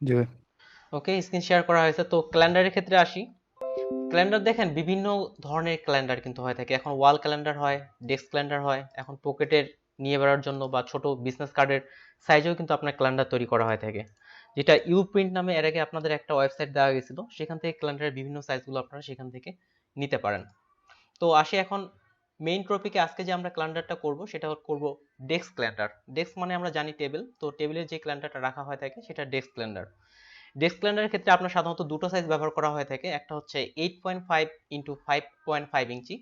জি ভাই। ওকে, screen share করা হয়েছে। তো ক্যালেন্ডারের ক্ষেত্রে আসি। ক্যালেন্ডার দেখেন বিভিন্ন ধরনের ক্যালেন্ডার কিন্তু হয়ে থাকে। এখন ওয়াল ক্যালেন্ডার হয়, ডেস্ক ক্যালেন্ডার হয়, এখন পকেটের নিয়ে বেড়ার জন্য বা ছোট বিজনেস কার্ডের সাইজেও কিন্তু আপনার ক্যালেন্ডার তৈরি করা হয়ে থাকে, যেটা ইউ প্রিন্ট নামে এর আগে আপনাদের একটা ওয়েবসাইট দেওয়া গেছিল, সেখান থেকে ক্যালেন্ডারের বিভিন্ন সাইজগুলো আপনারা সেখান থেকে নিতে পারেন। তো আসি এখন মেইন টপিকে। আজকে যে আমরা ক্যালেন্ডারটা করব সেটা করব ডেস্ক ক্যালেন্ডার। ডেস্ক মানে আমরা জানি টেবিল, তো টেবিলের যে ক্যালেন্ডারটা রাখা হয়ে থাকে সেটা ডেস্ক ক্যালেন্ডার। ডেস্ক ক্যালেন্ডারের ক্ষেত্রে আপনার সাধারণত দুটো সাইজ ব্যবহার করা হয়ে থাকে। একটা হচ্ছে 8.5 ইন্টু 5.5 ইঞ্চি,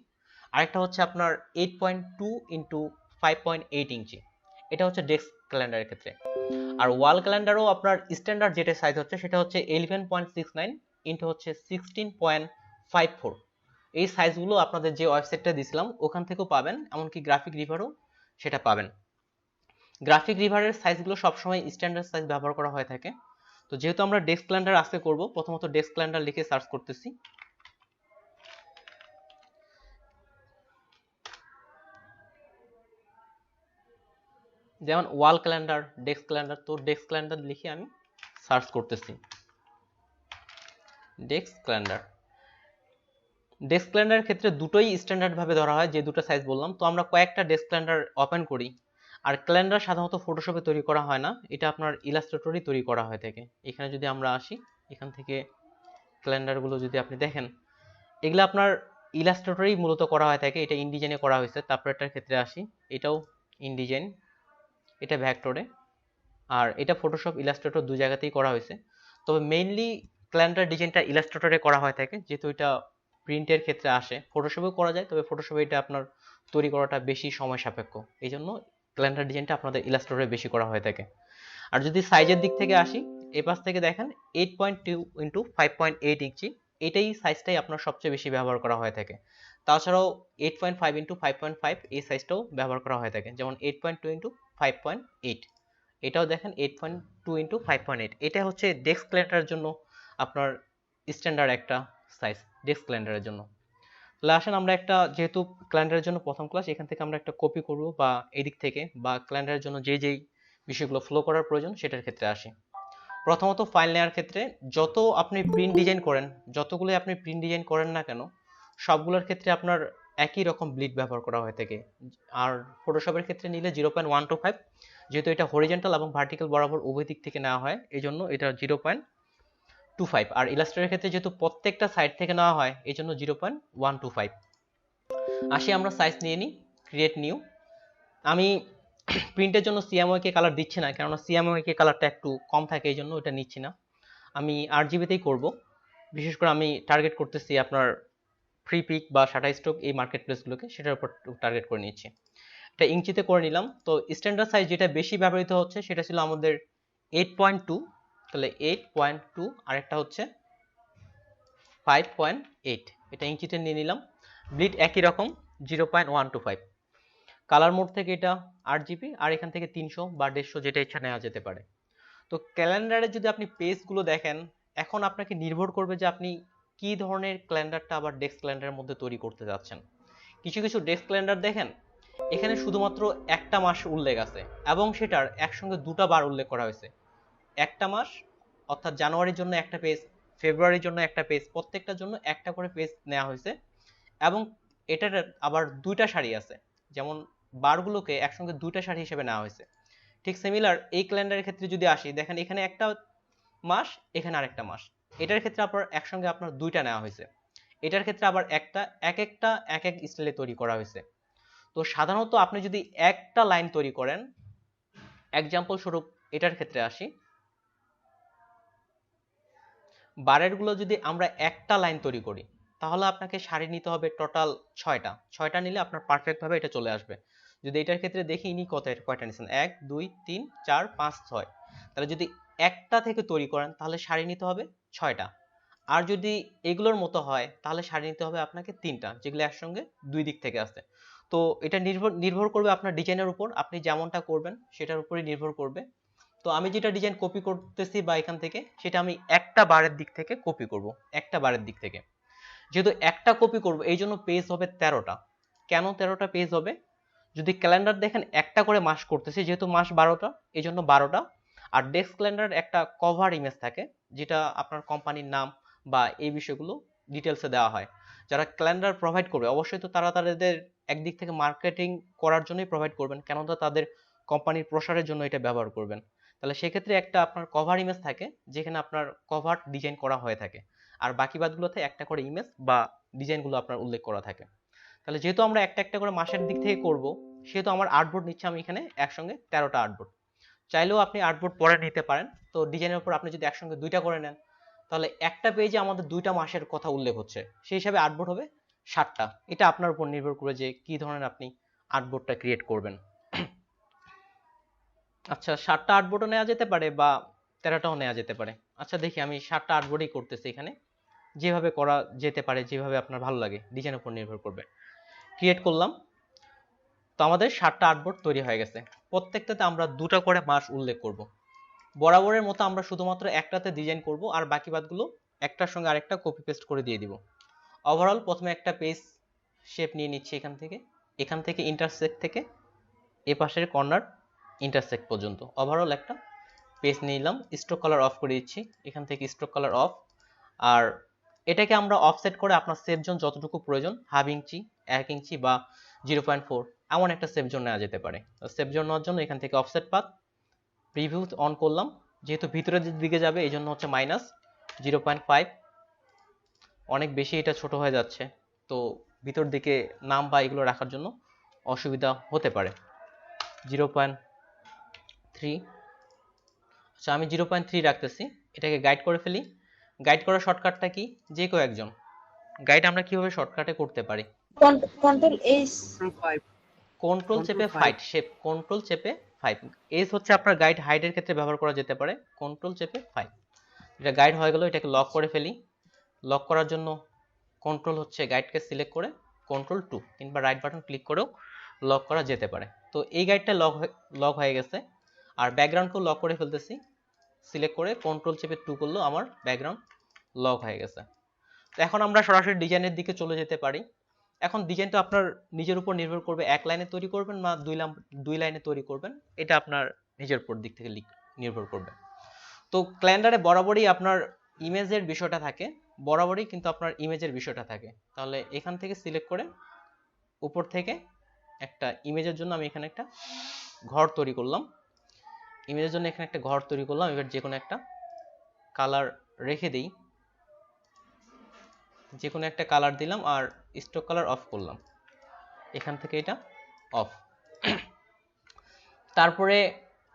আরেকটা হচ্ছে আপনার 8.2 ইন্টু 5.8 ইঞ্চি। এটা হচ্ছে ডেস্ক ক্যালেন্ডারের ক্ষেত্রে। আর ওয়াল ক্যালেন্ডারও আপনার স্ট্যান্ডার্ড যেটা সাইজ হচ্ছে সেটা হচ্ছে 11.69 ইন্টু হচ্ছে 16.54। এই সাইজগুলো আপনাদের যে ওয়েবসাইটটা দিয়েছিলাম ওখান থেকেও পাবেন, এমনকি গ্রাফিক রিভারও সেটা পাবেন। গ্রাফিক রিভারের সাইজগুলো সবসময় স্ট্যান্ডার্ড সাইজ ব্যবহার করা হয়ে থাকে। তো যেহেতু আমরা ডেস্ক ক্যালেন্ডার আজকে করব, প্রথমত ডেস্ক ক্যালেন্ডার লিখে সার্চ করতেছি। যেমন ওয়াল ক্যালেন্ডার, ডেস্ক ক্যালেন্ডার, তো ডেস্ক ক্যালেন্ডার লিখে আমি সার্চ করতেছি। ডেস্ক ক্যালেন্ডার, ডেস্ক ক্যালেন্ডারের ক্ষেত্রে দুটোই স্ট্যান্ডার্ড ভাবে ধরা হয়, যে দুটো সাইজ বললাম। তো আমরা কয়েকটা ডেস্ক ক্যালেন্ডার ওপেন করি। আর ক্যালেন্ডার সাধারণত ফটোশপে তৈরি করা হয় না, এটা আপনার ইলাস্ট্রেটরই তৈরি করা হয়ে থাকে। এখানে যদি আমরা আসি, এখান থেকে ক্যালেন্ডারগুলো যদি আপনি দেখেন, এগুলো আপনার ইলাস্ট্রেটরেই মূলত করা হয়ে থাকে। এটা ইনডিজাইনে করা হয়েছে। তারপর এটার ক্ষেত্রে আসি, এটাও ইনডিজাইন, এটা ভ্যাক্টরে, আর এটা ফটোশপ ইলাস্ট্রেটর দুই জায়গাতেই করা হয়েছে। তবে মেইনলি ক্যালেন্ডার ডিজাইনটা ইলাস্ট্রেটরে করা হয়ে থাকে, যেহেতু এটা প্রিন্টের ক্ষেত্রে আসে। ফটোশপেও করা যায়, তবে ফটোশপে এটা আপনার তৈরি করাটা বেশি সময় সাপেক্ষ, এই জন্য ক্যালেন্ডার ডিজাইনটা আপনাদের ইলাস্ট্রেটরে বেশি করা হয়ে থাকে। আর যদি সাইজের দিক থেকে আসি, এই পাশ থেকে দেখেন 8.2 ইন্টু 5.8 ইঞ্চি, এটাই সাইজটাই আপনার সবচেয়ে বেশি ব্যবহার করা হয়ে থাকে। তাছাড়াও 8.5 ইন্টু 5.5 এই সাইজটাও ব্যবহার করা হয়ে থাকে, যেমন 8.2 ইন্টু 5.8, এটাও দেখেন 8.2 ইন্টু 5.8। এটা হচ্ছে ডেস্ক ক্যালেন্ডারের জন্য আপনার স্ট্যান্ডার্ড একটা সাইজ ডেস্ক ক্যালেন্ডারের জন্য। তাহলে আসেন আমরা একটা, যেহেতু ক্যালেন্ডারের জন্য প্রথম ক্লাস, এখান থেকে আমরা একটা কপি করব, বা এদিক থেকে বা ক্যালেন্ডারের জন্য যেই বিষয়গুলো ফলো করার প্রয়োজন সেটার ক্ষেত্রে আসি। প্রথমত ফাইল নেওয়ার ক্ষেত্রে যত আপনি প্রিন্ট ডিজাইন করেন, যতগুলো আপনি প্রিন্ট ডিজাইন করেন না কেন, সবগুলোর ক্ষেত্রে আপনার একই রকম ব্লিড ব্যবহার করা হয়ে থাকে। আর ফটোশপের ক্ষেত্রে নিলে 0.125, যেহেতু এটা হরিজেন্টাল এবং ভার্টিক্যাল বরাবর উভয় দিক থেকে নেওয়া হয়, এই জন্য এটা 0.25। আর ইলাস্ট্রেটের ক্ষেত্রে যেহেতু প্রত্যেকটা সাইড থেকে নেওয়া হয়, এই জন্য 0.125। আসি আমরা সাইজ নিয়ে নিই, ক্রিয়েট নিউ। আমি প্রিন্টের জন্য সিএমওয়াইকে কালার দিচ্ছি না, কেননা সিএমওয়াইকে কালারটা একটু কম থাকে, এই জন্য ওটা নিচ্ছি না। আমি আরজিবিতেই করব। বিশেষ করে আমি টার্গেট করতেছি আপনার ফ্রি পিক বা শাটার স্টক এই মার্কেট প্লেসগুলোকে, সেটার উপর টার্গেট করে নিচ্ছি। এটা ইঞ্চিতে করে নিলাম। তো স্ট্যান্ডার্ড সাইজ যেটা বেশি ব্যবহৃত হচ্ছে সেটা ছিল আমাদের 8.2, তাহলে 8.2, আরেকটা হচ্ছে 5.8, এটা ইঞ্চিতে নিয়ে নিলাম। ব্লিড একই রকম 0.125। কালার মোড থেকে এটা 8 জিবি, আর এখান থেকে 300 বা 150 যেটা ইচ্ছা নেওয়া যেতে পারে। তো ক্যালেন্ডারে যদি আপনি পেজগুলো দেখেন, এখন আপনাকে নির্ভর করবে যে আপনি কি ধরনের ক্যালেন্ডারটা আবার ডেস্ক ক্যালেন্ডারের মধ্যে তৈরি করতে যাচ্ছেন। কিছু কিছু ডেস্ক ক্যালেন্ডার দেখেন, এখানে শুধুমাত্র একটা মাস উল্লেখ আছে, এবং সেটার একসঙ্গে দুটা বার উল্লেখ করা হয়েছে। একটা মাস অর্থাৎ জানুয়ারির জন্য একটা পেজ, ফেব্রুয়ারির জন্য একটা পেজ, প্রত্যেকটার জন্য একটা করে পেজ নেওয়া হয়েছে। এবং এটার আবার দুইটা সারি আছে, যেমন বারগুলোকে একসঙ্গে দুইটা সারি হিসেবে নেওয়া হয়েছে। ঠিক সিমিলার এই ক্যালেন্ডারের ক্ষেত্রে যদি আসি, দেখেন এখানে একটা মাস, এখানে আরেকটা মাস। এটার ক্ষেত্রে আপনার একসঙ্গে আপনার দুইটা নেওয়া হয়েছে। এটার ক্ষেত্রে আবার একটা এক এক স্টাইলে তৈরি করা হয়েছে। তো সাধারণত আপনি যদি একটা লাইন তৈরি করেন, এক্সাম্পল স্বরূপ এটার ক্ষেত্রে আসি, বারের গুলো যদি আমরা একটা লাইন তৈরি করি, তাহলে আপনাকে সারি নিতে হবে টোটাল 6টা। 6টা নিলে আপনার পারফেক্ট ভাবে এটা চলে আসবে। যদি এটার ক্ষেত্রে দেখি ইনি কয়টা নিছেন, 1 2 3 4 5 6, তাহলে যদি একটা থেকে তৈরি করেন তাহলে সারি নিতে হবে 6টা। আর যদি এগুলোর মতো হয় তাহলে সারি নিতে হবে আপনাকে 3টা, যেগুলো একসঙ্গে দুই দিক থেকে আসছে। তো এটা নির্ভর করবে আপনার ডিজাইনের উপর, আপনি যেমনটা করবেন সেটার উপরই নির্ভর করবে। তো আমি যেটা ডিজাইন কপি করতেছি বা এখান থেকে, সেটা আমি একটা বারের দিক থেকে কপি করব, একটা বারের দিক থেকে। যেহেতু একটা কপি করব, এই জন্য পেজ হবে 13টা। কেন 13টা পেজ হবে? যদি ক্যালেন্ডার দেখেন একটা করে মাস করতেছি, যেহেতু মাস 12টা, এই জন্য 12টা। আর ডেস্ক ক্যালেন্ডার একটা কভার ইমেজ থাকে, যেটা আপনার কোম্পানির নাম বা এই বিষয়গুলো ডিটেলসে দেওয়া হয়। যারা ক্যালেন্ডার প্রোভাইড করবে অবশ্যই তো তারা তাদের একদিক থেকে মার্কেটিং করার জন্যই প্রোভাইড করবেন, কেননা তাদের কোম্পানির প্রসারের জন্য এটা ব্যবহার করবেন। তাহলে সেক্ষেত্রে একটা আপনার কভার ইমেজ থাকে, যেখানে আপনার কভার ডিজাইন করা হয়ে থাকে, আর বাকি বাদগুলোতে একটা করে ইমেজ বা ডিজাইনগুলো আপনার উল্লেখ করা থাকে। তাহলে যেহেতু আমরা একটা একটা করে মাসের দিক থেকে করব, সেহেতু আমার আর্টবোর্ড নিচ্ছে আমি এখানে একসঙ্গে 13টা আর্টবোর্ড। চাইলেও আপনি আর্টবোর্ড পরে নিতে পারেন। তো ডিজাইনের উপর আপনি যদি একসঙ্গে দুইটা করে নেন, তাহলে একটা পেজে আমাদের দুইটা মাসের কথা উল্লেখ হচ্ছে, সেই হিসাবে আর্টবোর্ড হবে 7টা। এটা আপনার উপর নির্ভর করে যে কি ধরনের আপনি আর্টবোর্ডটা ক্রিয়েট করবেন। আচ্ছা, 7টা আর্টবোর্ডও নেওয়া যেতে পারে বা 13টাও নেওয়া যেতে পারে। আচ্ছা দেখি, আমি 7টা আর্টবোর্ডই করতেছি এখানে, যেভাবে করা যেতে পারে, যেভাবে আপনার ভালো লাগে, ডিজাইনের উপর নির্ভর করবে। ক্রিয়েট করলাম। তো আমাদের 7টা আর্টবোর্ড তৈরি হয়ে গেছে। প্রত্যেকটাতে আমরা দুটা করে মাস উল্লেখ করব। বরাবরের মতো আমরা শুধুমাত্র একটাতে ডিজাইন করব, আর বাকি বাদগুলো একটার সঙ্গে আরেকটা কপি পেস্ট করে দিয়ে দিব। ওভারঅল প্রথমে একটা পেজ শেপ নিয়ে নিচ্ছি এখান থেকে ইন্টারসেক্ট থেকে এ পাশের কর্নার ইন্টারসেক্ট পর্যন্ত ওভারঅল একটা পেজ নিলাম। স্ট্রোক কালার অফ করে দিচ্ছি, এখান থেকে স্ট্রোক কালার অফ। আর এটাকে আমরা অফসেট করে আপনার সেভ জোন যতটুকু প্রয়োজন, 1/2 ইঞ্চি, 1 ইঞ্চি বা 0.4 এমন একটা সেভ জোন নেওয়া যেতে পারে। সেভ জোন নেওয়ার জন্য এখান থেকে অফসেট পাথ প্রিভিউ অন করলাম, যেহেতু ভিতরের দিকে যাবে এই জন্য হচ্ছে -0.5। অনেক বেশি এটা ছোট হয়ে যাচ্ছে, তো ভিতর দিকে নাম বা এগুলো রাখার জন্য অসুবিধা হতে পারে। 0.3। আচ্ছা, আমি 0.3 রাখতেছি। এটাকে গাইড করে ফেলি। গাইড করার শর্টকাটটা কি? যে কেউ একজন গাইড আমরা কিভাবে শর্টকাটে করতে পারি? কন্ট্রোল চেপে 5 শেপ, কন্ট্রোল চেপে 5। এস হচ্ছে আপনার গাইড হাইডের ক্ষেত্রে ব্যবহার করা যেতে পারে। কন্ট্রোল চেপে 5, এটা গাইড হয়ে গেল। এটাকে লক করে ফেলি। লক করার জন্য কন্ট্রোল হচ্ছে গাইডকে সিলেক্ট করে কন্ট্রোল 2 কিংবা রাইট বাটন ক্লিক করেও লক করা যেতে পারে। তো এই গাইডটা লক হয়ে গেছে। আর ব্যাকগ্রাউন্ডকেও লক করে ফেলতেছি। সিলেক্ট করে কন্ট্রোল চেপে 2 করলেও আমার ব্যাকগ্রাউন্ড লক হয়ে গেছে। তো এখন আমরা সরাসরি ডিজাইনের দিকে চলে যেতে পারি। এখন ডিজাইন তো আপনার নিজের উপর নির্ভর করবে, এক লাইনে তৈরি করবেন না দুই লাইনে তৈরি করবেন, এটা আপনার নিজের উপর দিক থেকে নির্ভর করবে। তো ক্যালেন্ডারে বরাবরই আপনার ইমেজের বিষয়টা থাকে, বরাবরই কিন্তু আপনার ইমেজের বিষয়টা থাকে। তাহলে এখান থেকে সিলেক্ট করে উপর থেকে একটা ইমেজের জন্য আমি এখানে একটা ঘর তৈরি করলাম। ইমেজের জন্য এখানে একটা ঘর তৈরি করলাম। এবার যে কোনো একটা কালার রেখে দিই, যে কোনো একটা কালার দিলাম আর স্ট্রোক কালার অফ করলাম। এখান থেকে এটা অফ। তারপরে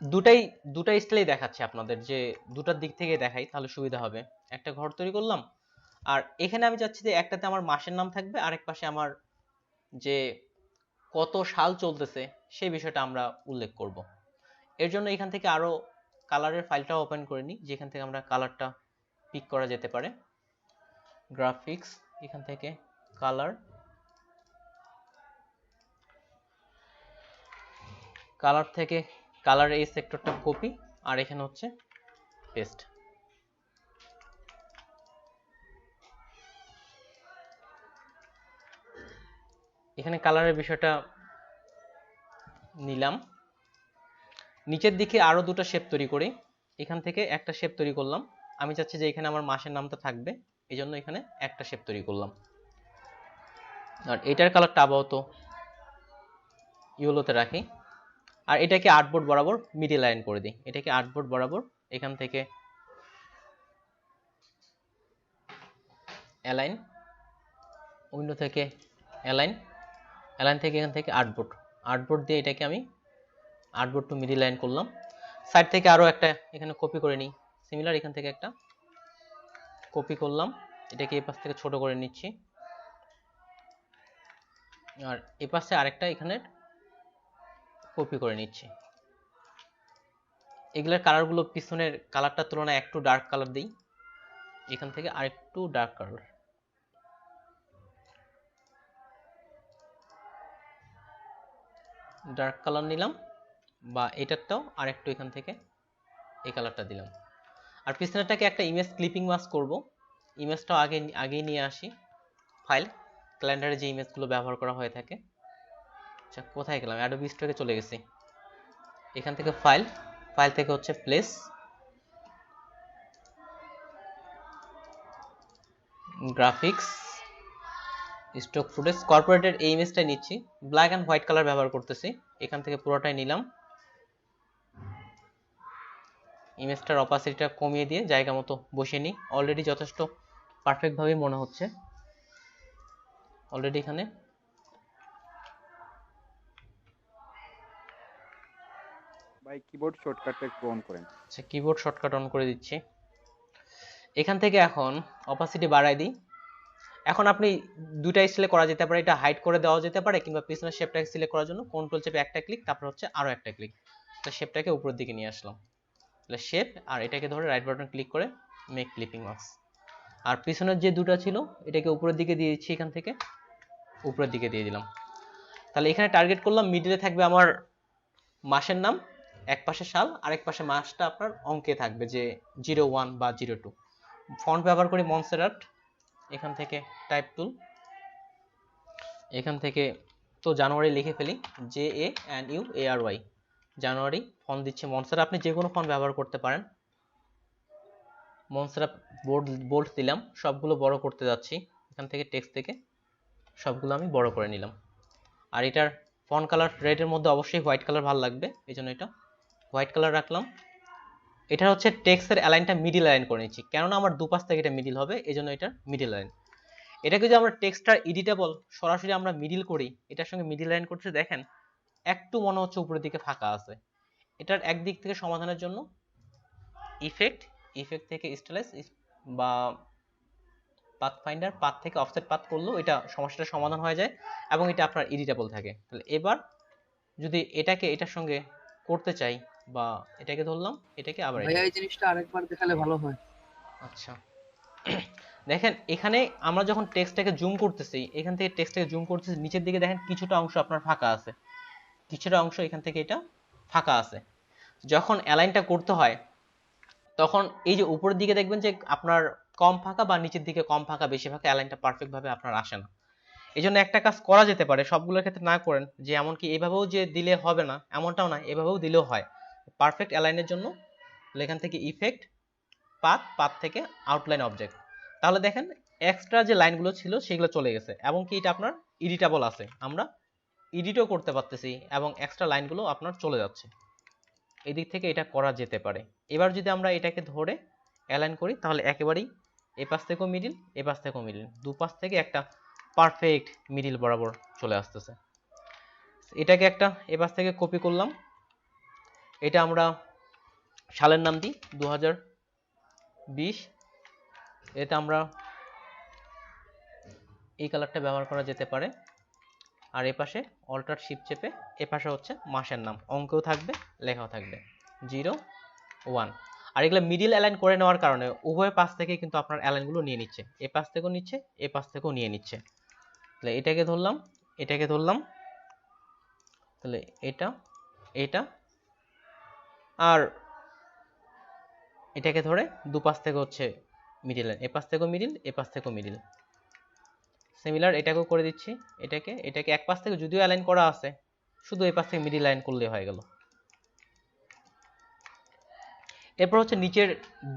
দুটাই স্টাইলেই দেখাচ্ছে আপনাদের, যে দুটার দিক থেকে দেখাই তাহলে সুবিধা হবে। একটা ঘর তৈরি করলাম, আর এখানে আমি চাচ্ছি যে একটাতে আমার মাসের নাম থাকবে, আরেক পাশে আমার যে কত সাল চলতেছে সেই বিষয়টা আমরা উল্লেখ করব। এর জন্য এখান থেকে আরো কালারের ফাইলটা ওপেন করে নিই, যেখান থেকে আমরা কালারটা পিক করা যেতে পারে। গ্রাফিক্স, এখান থেকে কালার, কালার থেকে কালার এই সেক্টরটা কপি, আর এখানে হচ্ছে পেস্ট। এখানে কালারের বিষয়টা নিলাম। নিচের দিকে আরো দুটো শেপ তৈরি করি। এখান থেকে একটা শেপ তৈরি করলাম। আমি চাচ্ছি যে এখানে আমার মাসের নামটা থাকবে, এই জন্য এখানে একটা শেপ তৈরি করলাম। আর এটার কালারটা আপাতত ইয়েলোতে রাখি। আর এটাকে আর্টবোর্ড বরাবর মিডল লাইন করে দিই। এটাকে আর্টবোর্ড বরাবর এখান থেকে অ্যালাইন, উইন্ডো থেকে অ্যালাইন, অ্যালাইন থেকে এখান থেকে আর্টবোর্ড দিয়ে এটাকে আমি আর্টবোর্ড টু মিডল লাইন করলাম। সাইড থেকে আরো একটা এখানে কপি করে নিই, সিমিলার এখান থেকে একটা কপি করলাম। এটাকে এই পাশ থেকে ছোট করে নিচ্ছি, আর এই পাশে আরেকটা এখানে কপি করে নিচ্ছি। এগুলোর কালারগুলো পিছনের কালারটার তুলনায় একটু ডার্ক কালার দিই। এখান থেকে আরেকটু ডার্ক কালার, ডার্ক কালার নিলাম, বা এটারটাও আরেকটু এখান থেকে এই কালারটা দিলাম। আর পিছনেরটাকে একটা ইমেজ ক্লিপিং মাস্ক করব। ইমেজটাও আগেই নিয়ে আসি ফাইল, ক্যালেন্ডারে যে ইমেজগুলো ব্যবহার করা হয়ে থাকে। আচ্ছা, কোথায় গেলাম? অ্যাডোবি স্টোরে চলে গেছি। এখান থেকে ফাইল, ফাইল থেকে হচ্ছে প্লেস, গ্রাফিক্স, স্টক ফুটেজ, কর্পোরেটের এই ইমেজটাই নিচ্ছি, ব্ল্যাক অ্যান্ড হোয়াইট কালার ব্যবহার করতেছি, এখান থেকে পুরোটাই নিলাম। ইমেজটার অপাসিটিটা কমিয়ে দিয়ে জায়গা মতো বসিয়ে নিই। অলরেডি যথেষ্ট পারফেক্টভাবেই মনে হচ্ছে অলরেডি এখানে। ভাই কিবোর্ড শর্টকাটটা একটু অন করেন। আচ্ছা, কিবোর্ড শর্টকাট অন করে দিচ্ছি। এখান থেকে এখন অপাসিটি বাড়াই দিই। এখন আপনি দুইটা সিলেক্ট করা যেতে পারে, এটা হাইড করে দেওয়া যেতে পারে, কিংবা পিছনের শেপটাকে সিলেক্ট করার জন্য কন্ট্রোল চেপে একটা ক্লিক, তারপর হচ্ছে আরো একটা ক্লিক, তো শেপটাকে উপরের দিকে নিয়ে আসলাম। তাহলে শেপ, আর এটাকে ধরে রাইট বাটন ক্লিক করে মেক ক্লিপিং মাস্ক। আর পিছনের যে দুটো ছিল এটাকে উপরের দিকে দিয়ে দিচ্ছি, এখান থেকে উপরের দিকে দিয়ে দিলাম। তাহলে এখানে টার্গেট করলাম, মিডলে থাকবে আমার মাসের নাম, এক পাশে সাল, আরেক পাশে মাসটা আপনার অঙ্কে থাকবে যে 01 বা 02। ফন্ট ব্যবহার করি মনসেরাট, এখান থেকে টাইপ টুল, এখান থেকে তো জানুয়ারি লিখে ফেলি, JANUARY, জানুয়ারি। ফন্ট দিচ্ছি মনসেরাট, আপনি যে কোনো ফন্ট ব্যবহার করতে পারেন। মনসেরাট বোল্ড দিলাম, সবগুলো বড় করতে যাচ্ছি, এখান থেকে টেক্সট থেকে সবগুলো আমি বড় করে নিলাম। আর এটার ফন্ট কালার রেডের মধ্যে অবশ্যই হোয়াইট কালার ভালো লাগবে, এই জন্য এটা হোয়াইট কালার রাখলাম। এটা হচ্ছে টেক্সটের অ্যালাইনটা মিডিল লাইন করে নিচ্ছি, কেননা আমার দুপাশ থেকে এটা মিডিল হবে, এই জন্য এটা মিডিল লাইন। এটাকে যদি আমরা টেক্সটটা এডিটেবল সরাসরি আমরা মিডিল করি, এটার সঙ্গে মিডিল লাইন করতে দেখেন একটু মনে হচ্ছে উপরের দিকে ফাঁকা আছে। এটার একদিক থেকে সমাধানের জন্য ইফেক্ট থেকে স্টাইলাইজ বা পাথ ফাইন্ডার, পাথ থেকে অফসেট পাথ করলেও এটা সমস্যাটা সমাধান হয়ে যায় এবং এটা আপনার এডিটেবল থাকে। তাহলে এবার যদি এটাকে এটার সঙ্গে করতে চাই, বা এটাকে ধরলাম, এটাকে আবার ভাইয়া এই জিনিসটা আরেকবার দেখালে ভালো হয়। আচ্ছা, দেখেন এখানে আমরা যখন টেক্সটটাকে জুম করতেছি, এখান থেকে টেক্সটটাকে জুম করতেছি, নিচের দিকে দেখেন কিছুটা অংশ আপনার ফাঁকা আছে, কিছুটা অংশ এখান থেকে এটা ফাঁকা আছে। যখন অ্যালাইনটা করতে হয় তখন এই যে উপরের দিকে দেখবেন যে আপনার কম ফাঁকা, বা নিচের দিকে কম ফাঁকা বেশি ফাঁকা, অ্যালাইনটা পারফেক্ট ভাবে আপনার আসে না। এই জন্য একটা কাজ করা যেতে পারে, সবগুলোর ক্ষেত্রে না করেন যে এমনকি এভাবেও যে দিলে হবে না এমনটাও না, এভাবেও দিলেও হয় পারফেক্ট অ্যালাইনের জন্য। এখান থেকে ইফেক্ট, পাথ থেকে আউটলাইন অবজেক্ট, তাহলে দেখেন এক্সট্রা যে লাইনগুলো ছিল সেগুলো চলে গেছে, এবং কি এটা আপনার এডিটেবল আছে, আমরা এডিটও করতে পারতেছি এবং এক্সট্রা লাইনগুলো আপনার চলে যাচ্ছে। এই দিক থেকে এটা করা যেতে পারে। এবার যদি আমরা এটাকে ধরে অ্যালাইন করি তাহলে একেবারেই এ পাশ থেকেও মিডিল, এ পাশ থেকেও মিডিল, দুপাশ থেকে একটা পারফেক্ট মিডিল বরাবর চলে আসতেছে। এটাকে একটা এ পাশ থেকে কপি করলাম, এটা আমরা সালের নাম দিই 2020, এটা আমরা এই কালারটা ব্যবহার করা যেতে পারে। আর এ পাশে অল্টার শিফট চেপে এ পাশে হচ্ছে মাসের নাম, অঙ্কেও থাকবে লেখাও থাকবে 01। আর এগুলো মিডিল অ্যালাইন করে নেওয়ার কারণে উভয় পাশ থেকে কিন্তু আপনার অ্যালাইনগুলো নিয়ে নিচ্ছে, এ পাশ থেকেও নিচ্ছে, এ পাশ থেকেও নিয়ে নিচ্ছে। তাহলে এটাকে ধরলাম, এটাকে ধরলাম, তাহলে এটা এটা আর এটাকে ধরে দুপাশ থেকে হচ্ছে মিডিল লাইন, এ পাশ থেকেও মিডিল, এ পাশ থেকেও মিডিল। সিমিলার এটাকেও করে দিচ্ছি, এটাকে এক পাশ থেকে যদিও অ্যালাইন করা আছে, শুধু এই পাশ থেকে মিডিল লাইন করলেই হয়ে গেল। এরপর হচ্ছে নিচের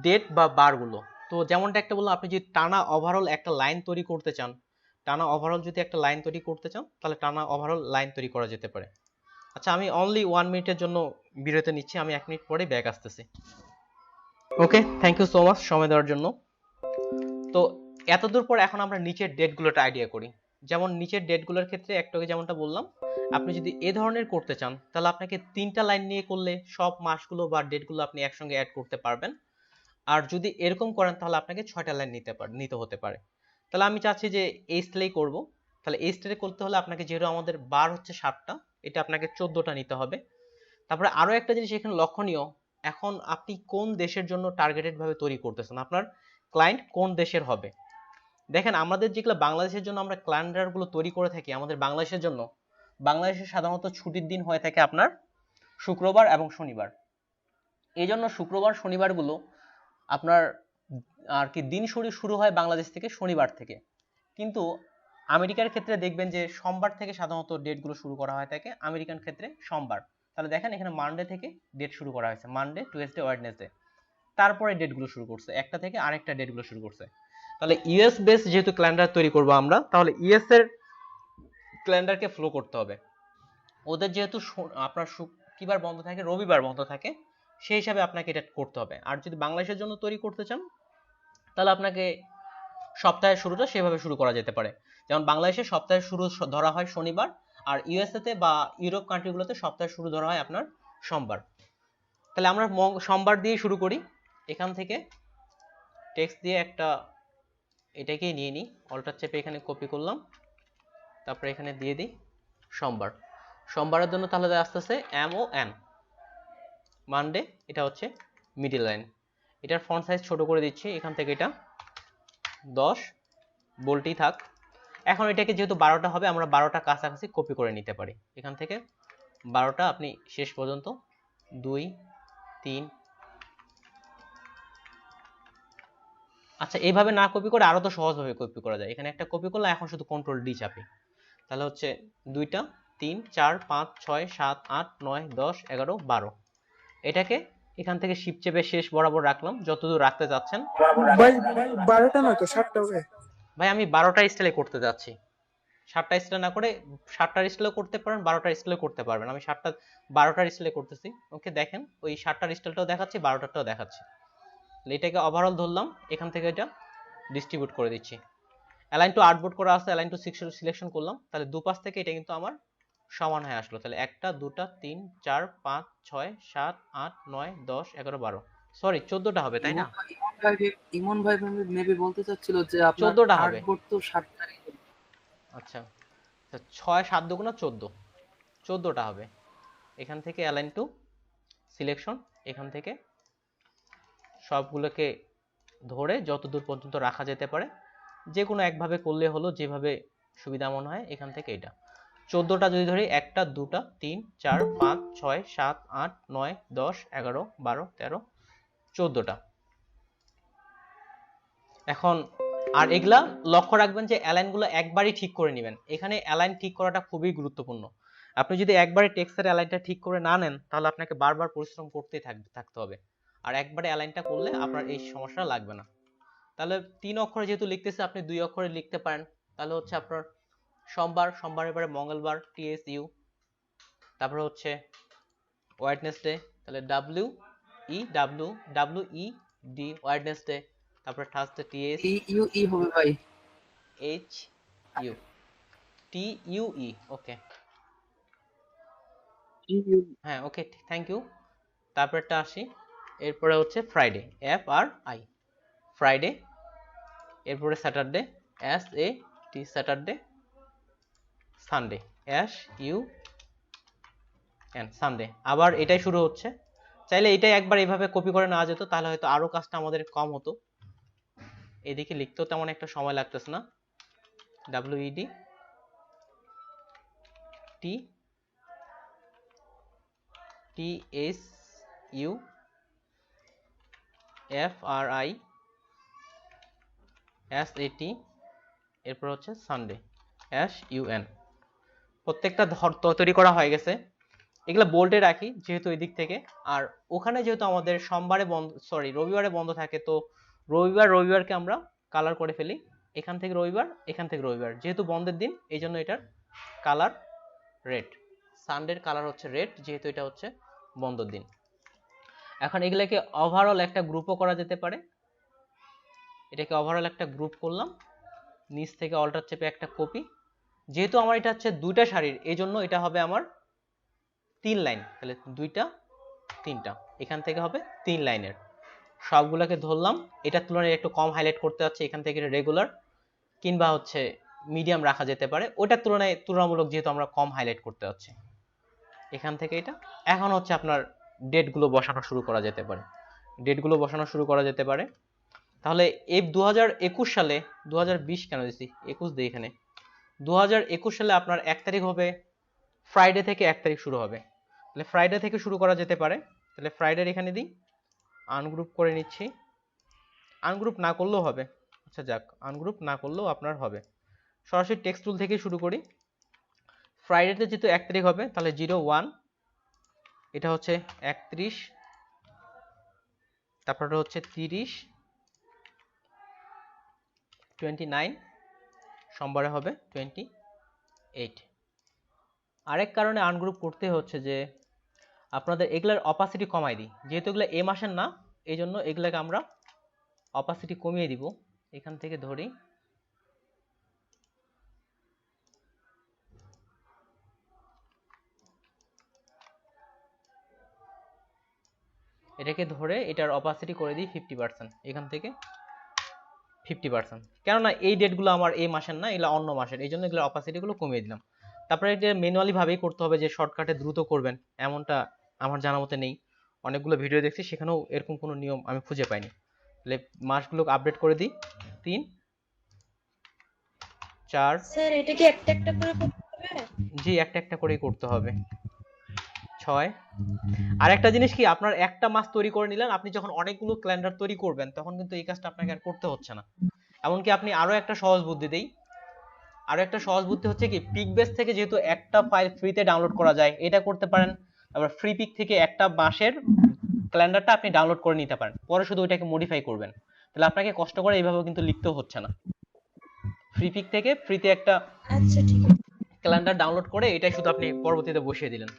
ডেট বা বারগুলো, তো যেমনটা একটা বললাম, আপনি যদি টানা ওভারঅল একটা লাইন তৈরি করতে চান, টানা ওভারঅল যদি একটা লাইন তৈরি করতে চান তাহলে টানা ওভারঅল লাইন তৈরি করা যেতে পারে। আচ্ছা, আমি অনলি 1 মিনিটের জন্য বিরতি নিচ্ছি, আমি 1 মিনিট পরে ব্যাক আসতেছি। ওকে, থ্যাংক ইউ সো মাচ সময় দেওয়ার জন্য। তো এতদূর পর এখন আমরা নিচের ডেটগুলোটা আইডিয়া করি। যেমন নিচের ডেটগুলোর ক্ষেত্রে একটু আগে যেমনটা বললাম, আপনি যদি এ ধরনের করতে চান তাহলে আপনাকে 3টা লাইন নিয়ে করলে সব মাসগুলো বা ডেটগুলো আপনি একসঙ্গে অ্যাড করতে পারবেন। আর যদি এরকম করেন তাহলে আপনাকে 6টা লাইন নিতে হতে পারে। তাহলে আমি চাচ্ছি যে এই স্টাইলেই করব। তাহলে এই স্টাইলে করতে হলে আপনাকে, যেহেতু আমাদের বার হচ্ছে 7টা, এটা আপনাকে 14টা নিতে হবে। তারপরে আরো একটা জিনিস এখানে লক্ষণীয়, এখন আপনি কোন দেশের জন্য টার্গেটেড ভাবে তৈরি করতেছেন, আপনার ক্লায়েন্ট কোন দেশের হবে। দেখেন আমাদের যেগুলো বাংলাদেশের জন্য আমরা ক্যালেন্ডার গুলো তৈরি করে থাকি, আমাদের বাংলাদেশের জন্য, বাংলাদেশে সাধারণত ছুটির দিন হয়ে থাকে আপনার শুক্রবার এবং শনিবার। এই জন্য শুক্রবার শনিবার গুলো আপনার আর কি দিন শুরু হয় বাংলাদেশ থেকে শনিবার থেকে, কিন্তু আমেরিকার ক্ষেত্রে দেখবেন যে সোমবার থেকে সাধারণত ডেটগুলো শুরু করা হয় থাকে, আমেরিকান ক্ষেত্রে সোমবার, তাহলে দেখেন এখানে মানডে থেকে ডেট শুরু করা হয়েছে, মানডে, টুয়েসডে, ওয়েডনেসডে, তারপরে ডেটগুলো শুরু করছে, একটা থেকে আরেকটা ডেটগুলো শুরু করছে। তাহলে ইউএস বেস যেহেতু ক্যালেন্ডার তৈরি করব আমরা, তাহলে ইউএস এর ক্যালেন্ডারকে ফলো করতে হবে। ওদের যেহেতু আপনার কিবার বন্ধ থাকে, রবিবার বন্ধ থাকে, সেই হিসাবে আপনাকে এটা করতে হবে। আর যদি বাংলাদেশের জন্য তৈরি করতে চান তাহলে আপনাকে সপ্তাহের শুরুটা সেভাবে শুরু করা যেতে পারে। যেমন বাংলাদেশে সপ্তাহের শুরু ধরা হয় শনিবার, আর ইউএসএ তে বা ইউরোপ কান্ট্রিগুলোতে সপ্তাহের শুরু ধরা হয় আপনার সোমবার। তাহলে আমরা সোমবার দিয়ে শুরু করি। এখান থেকে টেক্সট দিয়ে একটা এটাকেই নিয়ে নিই, অল্টার চেপে এখানে কপি করলাম, তারপরে এখানে দিয়ে দিই সোমবার। সোমবারের জন্য তাহলে আস্তে আস্তে MON, মানডে এটা হচ্ছে মিডল লাইন। এটার ফন্ট সাইজ ছোট করে দিচ্ছি, এখান থেকে এটা 10 বোল্টই থাক। এখন এটাকে যেহেতু 12টা হবে, আমরা 12টা কাছাকাছি কপি করে নিতে পারি। এখান থেকে 12টা আপনি শেষ পর্যন্ত 2 3। আচ্ছা, এইভাবে না কপি করে আরো তো সহজভাবে কপি করা যায়। এখানে একটা কপি করলে এখন শুধু কন্ট্রোল ডি চাপি, তাহলে হচ্ছে 2টা 3 4 5 6 7 8 9 10 11 12। এটাকে এখান থেকে শিপ চেপে শেষ বরাবর রাখলাম, যতদূর রাখতে যাচ্ছেন। ভাই 12টা না তো 7টা হবে। ভাই আমি 12টা স্টাইলে করতে যাচ্ছি, 7টা স্টাইল না করে 7টার স্টাইলে করতে পারেন, 12টার স্টাইলে করতে পারবেন। আমি 12টার স্টাইলে করতেছি। ওকে, দেখেন ওই 7টার স্টাইলটাও দেখাচ্ছি, 12টারটাও দেখাচ্ছি। এটাকে ওভারঅল ধরলাম, এখান থেকে এটা ডিস্ট্রিবিউট করে দিচ্ছি। অ্যালাইন টু আর্টবোর্ড করা আছে, অ্যালাইন টু সিলেকশন করলাম, তাহলে দুপাশ থেকে এটা কিন্তু আমার সমান হয়ে আসলো। তাহলে 1টা 2টা 3 4 5 6 7 8 9 10 11 12, সরি 14টা হবে তাই না? ইমন ভাই মেবি বলতে চাচ্ছিল যে আপনার 14টা হবে। আর্টবোর্ড তো 7টা। আচ্ছা, 6 7 দুগুণা 14, 14টা হবে। এখান থেকে অ্যালাইন টু সিলেকশন, এখান থেকে সবগুলোকে ধরে যতদূর পর্যন্ত রাখা যেতে পারে, যে কোনো একভাবে করলে হলো, যেভাবে সুবিধা মনে হয়। এখান থেকে এটা 14টা যদি ধরি, 1টা 2টা 3 4 5 6 7 8 9 10 11 12 13 14টা। এখন আর এগুলা লক্ষ্য রাখবেন যে অ্যালাইনগুলো একবারই ঠিক করে নেবেন। এখানে অ্যালাইন ঠিক করাটা খুবই গুরুত্বপূর্ণ। আপনি যদি একবারে টেক্সটের অ্যালাইনটা ঠিক করে না নেন, তাহলে আপনাকে বারবার পরিশ্রম করতেই থাকতে হবে। আর একবারে অ্যালাইনটা করলে আপনার এই সমস্যা লাগবে না। তাহলে 3 অক্ষরে যেহেতু লিখতেছে, আপনি 2 অক্ষরে লিখতে পারেন। তাহলে হচ্ছে আপনার সোমবার, সোমবারের পরে মঙ্গলবার, TSU, তারপরে হচ্ছে ওয়েডনেসডে, তাহলে WED, ওয়েডনেসডে, তারপরে থার্সডে ই হবে ভাই, TUE, ওকে, হ্যাঁ ওকে, থ্যাংক ইউ। তারপরটা আসি, এরপরে হচ্ছে ফ্রাইডে, FRI, ফ্রাইডে। এরপরে Saturday, SAT, Saturday. Sunday, SUN, Sunday. আবার এটাই শুরু হচ্ছে। চাইলে এটাই একবার এইভাবে কপি করে নেওয়া যেত, তাহলে হয়তো আরো কাজটা আমাদের কম হতো। এদিকে লিখতেও তেমন একটা সময় লাগতেছে না। WED, TSU, FRI, SAT, এরপর হচ্ছে সানডে, SUN। প্রত্যেকটা তৈরি করা হয়ে গেছে। এগুলো বোল্ডে রাখি যেহেতু এই দিক থেকে। আর ওখানে যেহেতু আমাদের সোমবারে বন্ধ, সরি রবিবারে বন্ধ থাকে, তো রবিবারকে আমরা কালার করে ফেলি। এখান থেকে রবিবার, এখান থেকে রবিবার, যেহেতু বন্ধের দিন এই জন্য এটার কালার রেড। সানডের কালার হচ্ছে রেড, যেহেতু এটা হচ্ছে বন্ধের দিন। এখন এগুলোকে ওভারঅল একটা গ্রুপও করা যেতে পারে। এটাকে ওভারঅল একটা গ্রুপ করলাম, নিচ থেকে অল্টার চেপে একটা কপি। যেহেতু আমার এটা হচ্ছে 2টা শাড়ির, এই জন্য এটা হবে আমার 3 লাইন। তাহলে 2টা 3টা, এখান থেকে হবে 3 লাইনের। সবগুলোকে ধরলাম, এটার তুলনায় একটু কম হাইলাইট করতে হচ্ছে, এখান থেকে রেগুলার কিংবা হচ্ছে মিডিয়াম রাখা যেতে পারে। ওটার তুলনায় তুলনামূলক যেহেতু আমরা কম হাইলাইট করতে হচ্ছে, এখান থেকে এটা। এখন হচ্ছে আপনার ডেটগুলো বসানো শুরু করা যেতে পারে, ডেটগুলো বসানো শুরু করা যেতে পারে। তাহলে এই 2021 সালে, 2020 কেন দিছি, 21 দিই এখানে। 2021 সালে আপনার 1 তারিখ হবে, ফ্রাইডে থেকে 1 তারিখ শুরু হবে। তাহলে ফ্রাইডে থেকে শুরু করা যেতে পারে। তাহলে ফ্রাইডের এখানে দিই, আনগ্রুপ করে নিচ্ছি। আনগ্রুপ না করলেও হবে, আচ্ছা যাক, আনগ্রুপ না করলেও আপনার হবে। সরাসরি টেক্সট টুল থেকেই শুরু করি। ফ্রাইডেতে যেহেতু 1 তারিখ হবে, তাহলে 01 এটা হচ্ছে 31, তারপরে হচ্ছে 30, 29, সোমবারে হবে 28। আরেক কারণে আনগ্রুপ করতে হচ্ছে যে আপনাদের এগুলার অপাসিটি কমাই দিই, যেহেতু এগুলো এ মাসের না, এই জন্য এগুলাকে আমরা অপাসিটি কমিয়ে দিব। এখান থেকে ধরি, এটাকে ধরে এটার অপাসিটি করে দিই 50%, এখান থেকে 50%, কেননা এই ডেটগুলো আমার এই মাসের না, এগুলো অন্য মাসের, এই জন্য এগুলোর অপাসিটিগুলো কমিয়ে দিলাম। তারপরে এটা ম্যানুয়ালি ভাবেই করতে হবে, যে শর্টকাটে দ্রুত করবেন এমনটা আমার জানা মতে নেই। অনেকগুলো ভিডিও দেখছি, সেখানেও এরকম কোনো নিয়ম আমি খুঁজে পাইনি। তাহলে মাসগুলো আপডেট করে দিই, 3, 4। স্যার এটা কি একটা একটা করে করতে হবে? জি, একটা একটা করেই করতে হবে। 6। আর একটা জিনিস কি, আপনার একটা মাস তৈরি করে নিলেন, আপনি যখন অনেকগুলো ক্যালেন্ডার তৈরি করবেন তখন কিন্তু এই কাজটা আপনাকে আর করতে হচ্ছে না। এমনকি আপনি আরো একটা সহজ বুদ্ধি দেই, আরো একটা সহজ বুদ্ধি হচ্ছে কি, পিকবেস থেকে যেহেতু একটা ফাইল ফ্রিতে ডাউনলোড করা যায়, এটা করতে পারেন। আবার ফ্রি পিক থেকে একটা মাসের ক্যালেন্ডারটা আপনি ডাউনলোড করে নিতে পারেন, পরে শুধু ওইটাকে মডিফাই করবেন। তাহলে আপনাকে কষ্ট করে এইভাবে কিন্তু লিখতেও হচ্ছে না। ফ্রি পিক থেকে ফ্রিতে একটা আচ্ছা ঠিক আছে ক্যালেন্ডার ডাউনলোড করে এটাই শুধু আপনি পরবর্তীতে বসিয়ে দিলেন।